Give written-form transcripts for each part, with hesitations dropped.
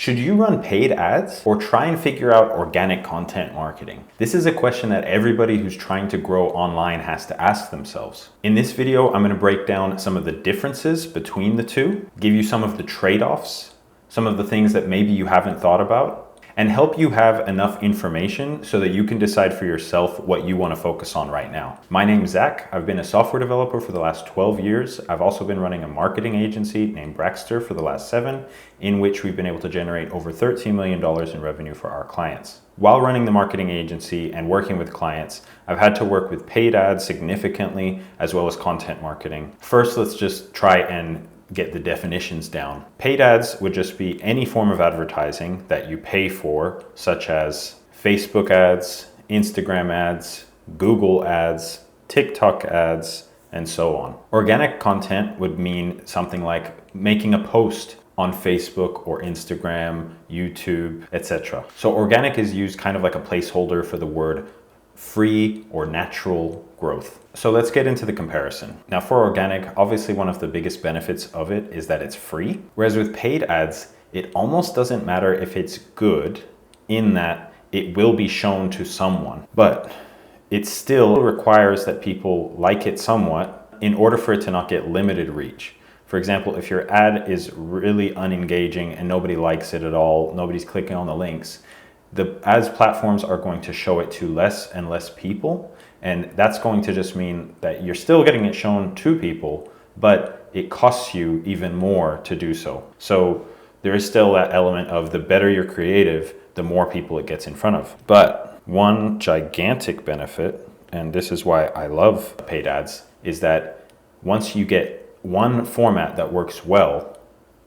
Should you run paid ads or try and figure out organic content marketing? This is a question that everybody who's trying to grow online has to ask themselves. In this video, I'm going to break down some of the differences between the two, give you some of the trade-offs, some of the things that maybe you haven't thought about, and help you have enough information so that you can decide for yourself what you want to focus on right now. My name's Zach. I've been a software developer for the last 12 years. I've also been running a marketing agency named Braxter for the last 7, in which we've been able to generate over $13 million in revenue for our clients. While running the marketing agency and working with clients, I've had to work with paid ads significantly, as well as content marketing. First, let's just try and get the definitions down. Paid ads would just be any form of advertising that you pay for, such as Facebook ads, Instagram ads, Google ads, TikTok ads, and so on. Organic content would mean something like making a post on Facebook or Instagram, YouTube, etc. So organic is used kind of like a placeholder for the word free or natural growth. So let's get into the comparison. Now for organic, obviously one of the biggest benefits of it is that it's free. Whereas with paid ads, it almost doesn't matter if it's good in that it will be shown to someone, but it still requires that people like it somewhat in order for it to not get limited reach. For example, if your ad is really unengaging and nobody likes it at all, nobody's clicking on the links, the ads platforms are going to show it to less and less people. And that's going to just mean that you're still getting it shown to people, but it costs you even more to do so. So there is still that element of the better you're creative, the more people it gets in front of. But one gigantic benefit, and this is why I love paid ads, is that once you get one format that works well,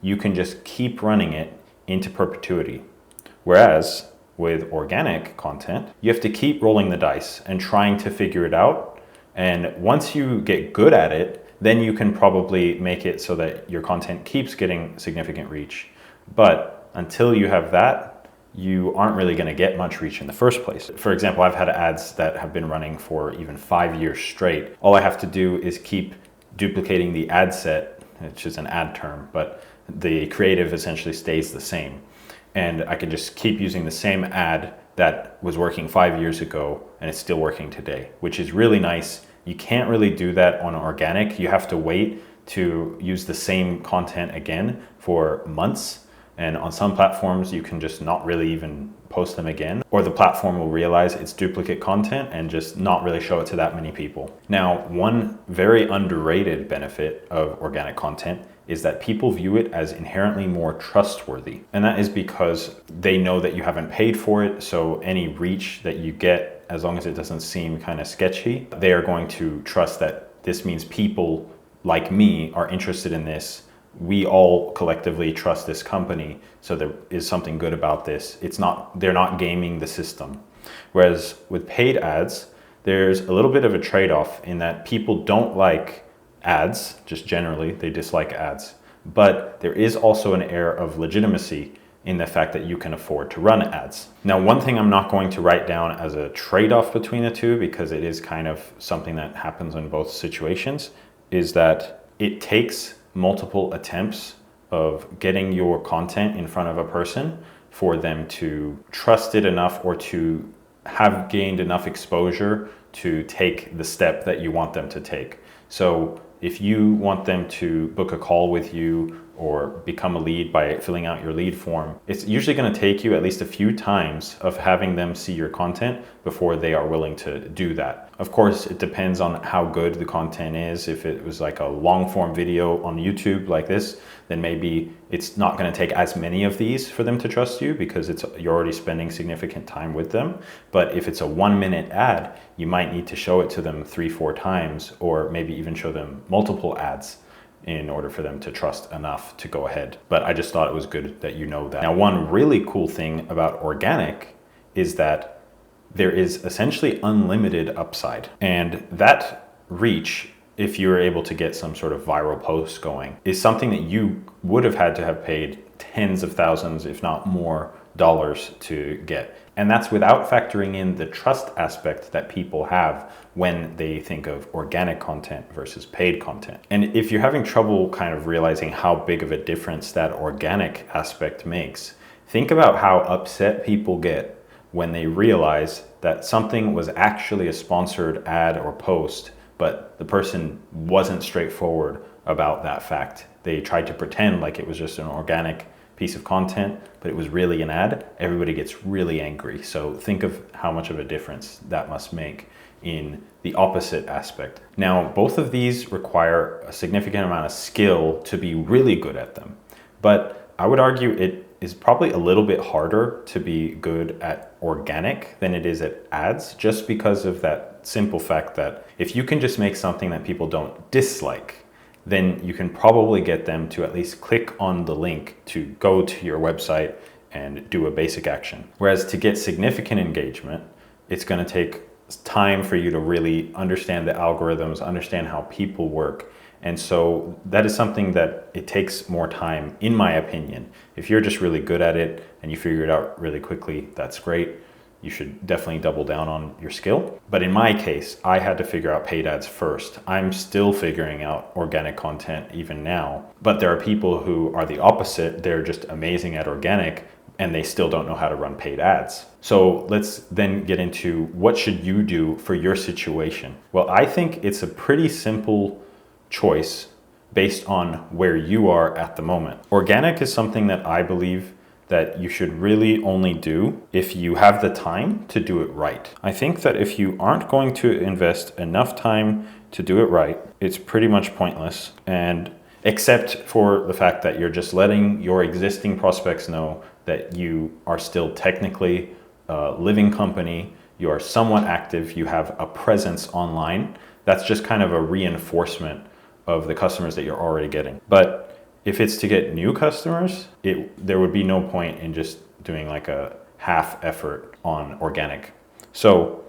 you can just keep running it into perpetuity. Whereas with organic content, you have to keep rolling the dice and trying to figure it out. And once you get good at it, then you can probably make it so that your content keeps getting significant reach. But until you have that, you aren't really going to get much reach in the first place. For example, I've had ads that have been running for even 5 years straight. All I have to do is keep duplicating the ad set, which is an ad term, but the creative essentially stays the same. And I can just keep using the same ad that was working 5 years ago and it's still working today, which is really nice. You can't really do that on organic. You have to wait to use the same content again for months. And on some platforms, you can just not really even post them again, or the platform will realize it's duplicate content and just not really show it to that many people. Now, one very underrated benefit of organic content is that people view it as inherently more trustworthy. And that is because they know that you haven't paid for it. So any reach that you get, as long as it doesn't seem kind of sketchy, they are going to trust that this means people like me are interested in this. We all collectively trust this company. So there is something good about this. They're not gaming the system. Whereas with paid ads, there's a little bit of a trade-off in that people don't like ads, just generally, they dislike ads. But there is also an air of legitimacy in the fact that you can afford to run ads. Now, one thing I'm not going to write down as a trade-off between the two, because it is kind of something that happens in both situations, is that it takes multiple attempts of getting your content in front of a person for them to trust it enough or to have gained enough exposure to take the step that you want them to take. So if you want them to book a call with you or become a lead by filling out your lead form, it's usually going to take you at least a few times of having them see your content before they are willing to do that. Of course, it depends on how good the content is. If it was like a long form video on YouTube like this, then maybe it's not going to take as many of these for them to trust you because you're already spending significant time with them. But if it's a 1-minute ad, you might need to show it to them 3-4 times, or maybe even show them multiple ads in order for them to trust enough to go ahead. But I just thought it was good that you know that. Now, one really cool thing about organic is that there is essentially unlimited upside. And that reach, if you were able to get some sort of viral post going, is something that you would have had to have paid tens of thousands, if not more, dollars to get. And that's without factoring in the trust aspect that people have when they think of organic content versus paid content. And if you're having trouble kind of realizing how big of a difference that organic aspect makes, Think about how upset people get when they realize that something was actually a sponsored ad or post, but the person wasn't straightforward about that fact. They tried to pretend like it was just an organic piece of content, but it was really an ad. Everybody gets really angry. So think of how much of a difference that must make in the opposite aspect. Now, both of these require a significant amount of skill to be really good at them, but I would argue it is probably a little bit harder to be good at organic than it is at ads, just because of that simple fact that if you can just make something that people don't dislike, then you can probably get them to at least click on the link to go to your website and do a basic action. Whereas to get significant engagement, it's going to take time for you to really understand the algorithms, understand how people work. And so that is something that it takes more time, in my opinion. If you're just really good at it and you figure it out really quickly, that's great. You should definitely double down on your skill. But in my case, I had to figure out paid ads first. I'm still figuring out organic content even now. But there are people who are the opposite. They're just amazing at organic and they still don't know how to run paid ads. So let's then get into what should you do for your situation? Well, I think it's a pretty simple choice based on where you are at the moment. Organic is something that I believe that you should really only do if you have the time to do it right. I think that if you aren't going to invest enough time to do it right, it's pretty much pointless. And except for the fact that you're just letting your existing prospects know that you are still technically a living company, you are somewhat active, you have a presence online. That's just kind of a reinforcement of the customers that you're already getting. But if it's to get new customers, there would be no point in just doing like a half effort on organic. So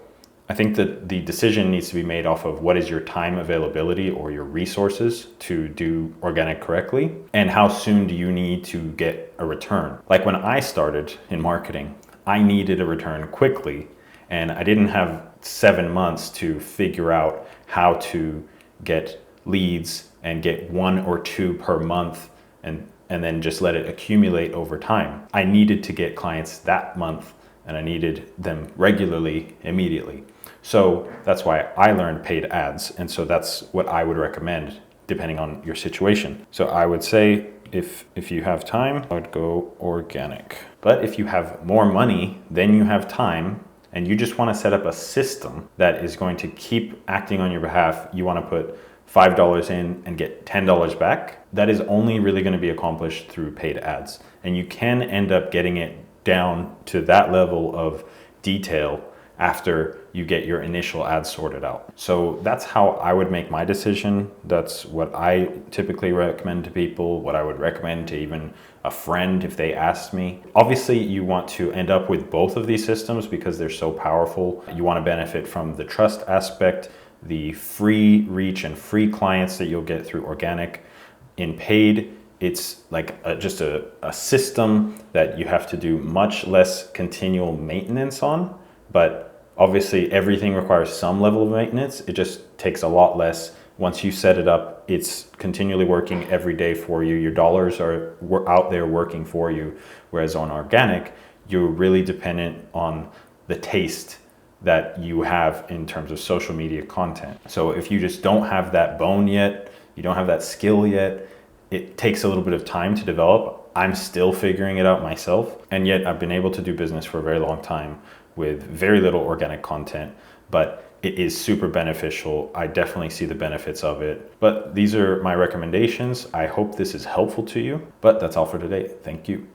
I think that the decision needs to be made off of what is your time availability or your resources to do organic correctly, and how soon do you need to get a return. Like when I started in marketing, I needed a return quickly, and I didn't have 7 months to figure out how to get leads and get 1 or 2 per month and then just let it accumulate over time. I needed to get clients that month and I needed them regularly, immediately. So that's why I learned paid ads. And so that's what I would recommend depending on your situation. So I would say if you have time, I would go organic. But if you have more money than you have time, and you just want to set up a system that is going to keep acting on your behalf, you want to put $5 in and get $10 back, that is only really going to be accomplished through paid ads. And you can end up getting it down to that level of detail after you get your initial ads sorted out. So that's how I would make my decision. That's what I typically recommend to people, what I would recommend to even a friend if they asked me. Obviously, you want to end up with both of these systems because they're so powerful. You want to benefit from the trust aspect, the free reach and free clients that you'll get through organic. In paid, it's like just a system that you have to do much less continual maintenance on, but obviously everything requires some level of maintenance. It just takes a lot less. Once you set it up, it's continually working every day for you. Your dollars are out there working for you. Whereas on organic, you're really dependent on the taste that you have in terms of social media content. So if you just don't have that bone yet, you don't have that skill yet, it takes a little bit of time to develop. I'm still figuring it out myself, and yet I've been able to do business for a very long time with very little organic content, but it is super beneficial. I definitely see the benefits of it. But these are my recommendations. I hope this is helpful to you, but that's all for today. Thank you.